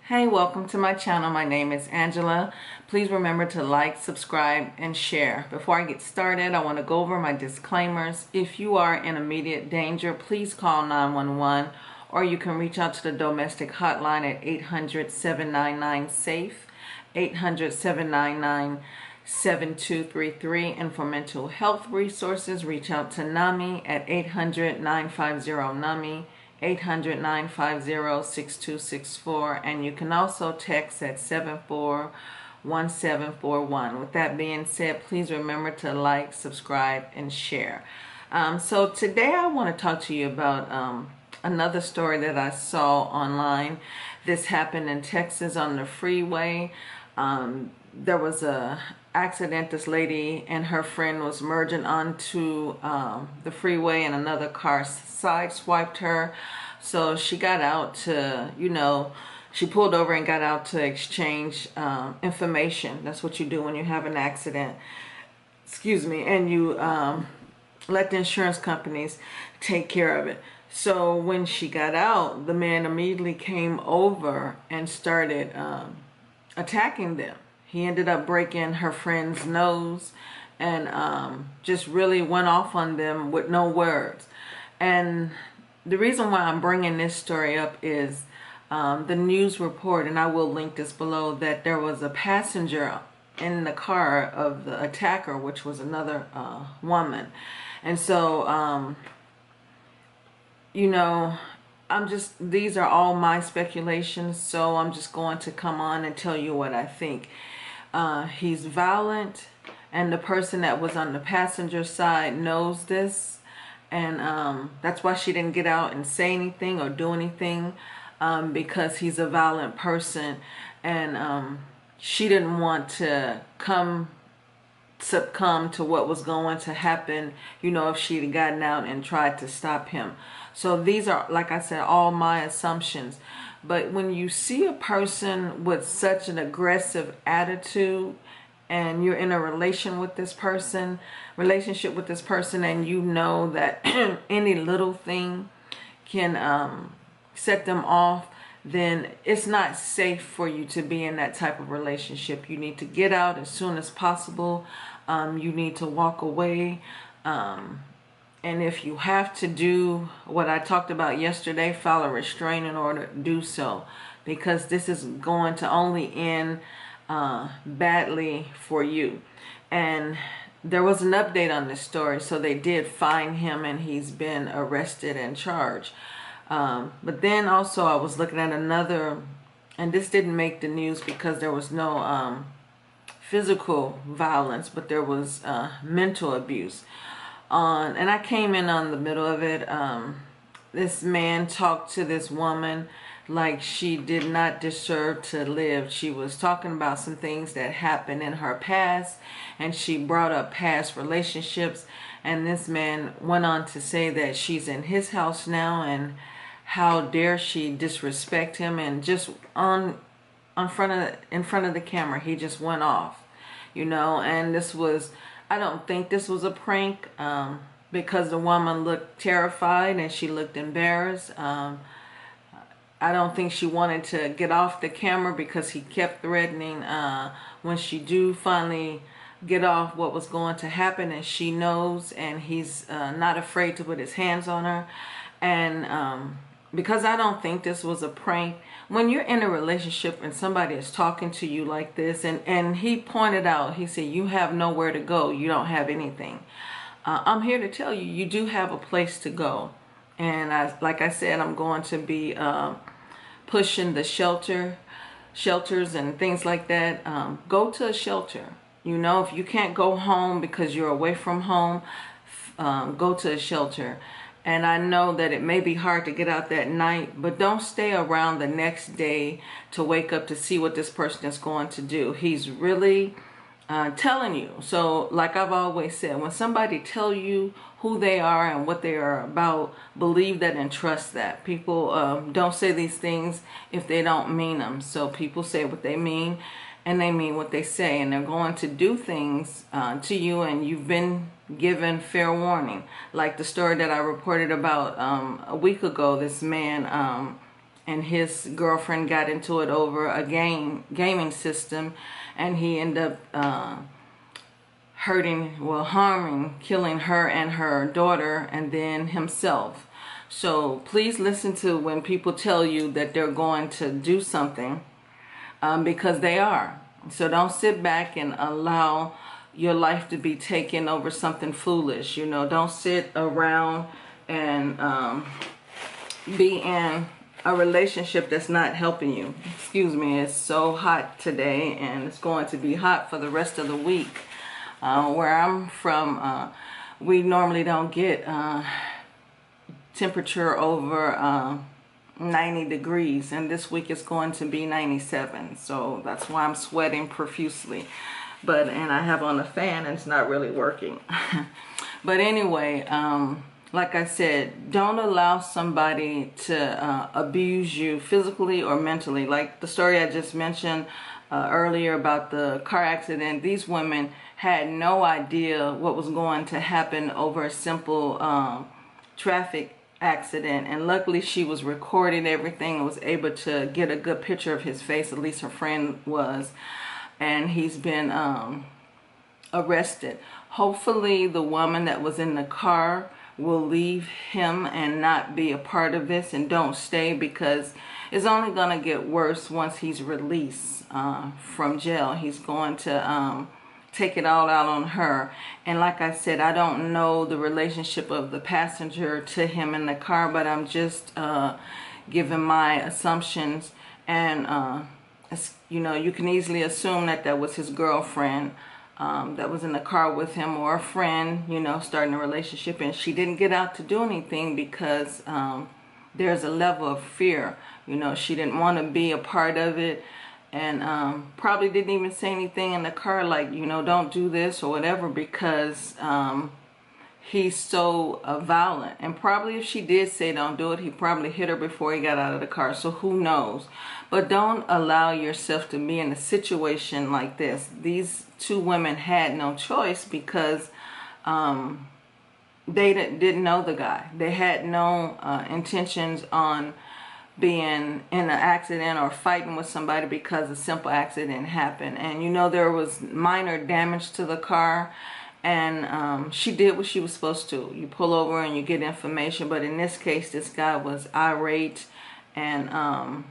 Hey, welcome to my channel. My name is Angela. Please remember to like, subscribe, and share. Before I get started, I want to go over my disclaimers. If you are in immediate danger, please call 911, or you can reach out to the domestic hotline at 800-799-SAFE, 800-799-7233. And for mental health resources, reach out to NAMI at 800-950-NAMI. 800-950-6264, and you can also text at 741741. With that being said, please remember to like, subscribe, and share. So today I want to talk to you about another story that I saw online. This happened in Texas on the freeway. There was a accident. This lady and her friend was merging onto the freeway, and another car sideswiped her. So she got out to, she pulled over and got out to exchange information. That's what you do when you have an accident. Excuse me. And you let the insurance companies take care of it. So when she got out, the man immediately came over and started attacking them. He ended up breaking her friend's nose and just really went off on them with no words. And the reason why I'm bringing this story up is the news report, and I will link this below, that there was a passenger in the car of the attacker, which was another woman. And so, these are all my speculations, so I'm just going to come on and tell you what I think. He's violent, and the person that was on the passenger side knows this, and that's why she didn't get out and say anything or do anything, because he's a violent person, and she didn't want to succumb to what was going to happen, if she'd gotten out and tried to stop him. So these are, like I said, all my assumptions. But when you see a person with such an aggressive attitude, and you're in a relationship with this person, and you know that any little thing can set them off, then it's not safe for you to be in that type of relationship. You need to get out as soon as possible. You need to walk away. And if you have to do what I talked about yesterday, file a restraining order, do so. Because this is going to only end badly for you. And there was an update on this story. So they did find him, and he's been arrested and charged. But then also I was looking at another, and this didn't make the news because there was no physical violence, but there was mental abuse. And I came in on the middle of it. This man talked to this woman like she did not deserve to live. She was talking about some things that happened in her past, and she brought up past relationships, and this man went on to say that she's in his house now, and how dare she disrespect him, and just in front of the camera he just went off, and this was, I don't think this was a prank, because the woman looked terrified and she looked embarrassed. I don't think she wanted to get off the camera, because he kept threatening when she do finally get off what was going to happen, and she knows, and he's not afraid to put his hands on her. And because I don't think this was a prank, when you're in a relationship and somebody is talking to you like this, and he pointed out, he said, you have nowhere to go, you don't have anything. I'm here to tell you, you do have a place to go. And like I said, I'm going to be pushing the shelters and things like that. Go to a shelter. If you can't go home because you're away from home, go to a shelter. And I know that it may be hard to get out that night, but don't stay around the next day to wake up to see what this person is going to do. He's really telling you. So like I've always said, when somebody tell you who they are and what they are about, believe that and trust that. People don't say these things if they don't mean them. So people say what they mean, and they mean what they say, and they're going to do things to you, and you've been given fair warning. Like the story that I reported about a week ago, this man and his girlfriend got into it over a gaming system, and he ended up harming, killing her and her daughter, and then himself. So please listen to when people tell you that they're going to do something, because they are. So don't sit back and allow your life to be taken over something foolish. You know, don't sit around and be in a relationship that's not helping you. Excuse me, it's so hot today, and it's going to be hot for the rest of the week. Where I'm from, we normally don't get temperature over 90 degrees, and this week it's going to be 97, so that's why I'm sweating profusely. And I have on a fan, and it's not really working. But anyway, like I said, don't allow somebody to abuse you physically or mentally. Like the story I just mentioned earlier about the car accident, these women had no idea what was going to happen over a simple traffic accident, and luckily she was recording everything and was able to get a good picture of his face. At least her friend was, and he's been arrested. Hopefully the woman that was in the car will leave him and not be a part of this, and don't stay, because it's only going to get worse once he's released from jail. He's going to take it all out on her. And like I said, I don't know the relationship of the passenger to him in the car, but I'm just giving my assumptions. And you know, you can easily assume that that was his girlfriend that was in the car with him, or a friend, you know, starting a relationship, and she didn't get out to do anything because there's a level of fear. You know, she didn't want to be a part of it, and probably didn't even say anything in the car like, you know, don't do this or whatever, because he's so violent. And probably if she did say don't do it, he probably hit her before he got out of the car. So who knows? But don't allow yourself to be in a situation like this. These two women had no choice, because they didn't know the guy. They had no intentions on being in an accident or fighting with somebody because a simple accident happened. And you know, there was minor damage to the car, and she did what she was supposed to. You pull over and you get information, but in this case this guy was irate and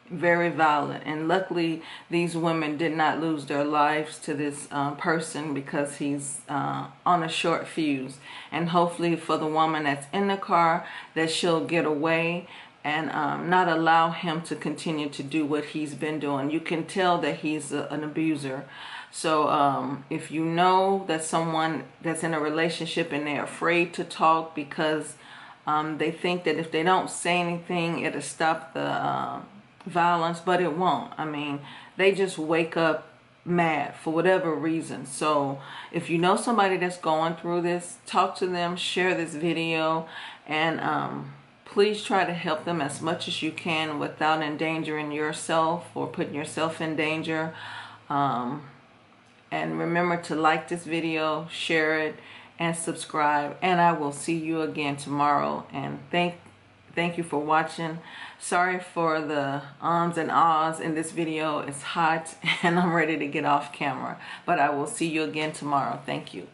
very violent. And luckily these women did not lose their lives to this person, because he's on a short fuse. And hopefully for the woman that's in the car, that she'll get away and not allow him to continue to do what he's been doing. You can tell that he's an abuser. So if you know that someone that's in a relationship and they're afraid to talk because they think that if they don't say anything, it'll stop the violence, but it won't. I mean, they just wake up mad for whatever reason. So if you know somebody that's going through this, talk to them, share this video, and please try to help them as much as you can without endangering yourself or putting yourself in danger. And remember to like this video, share it, and subscribe. And I will see you again tomorrow. And thank you for watching. Sorry for the ums and ahs in this video. It's hot and I'm ready to get off camera. But I will see you again tomorrow. Thank you.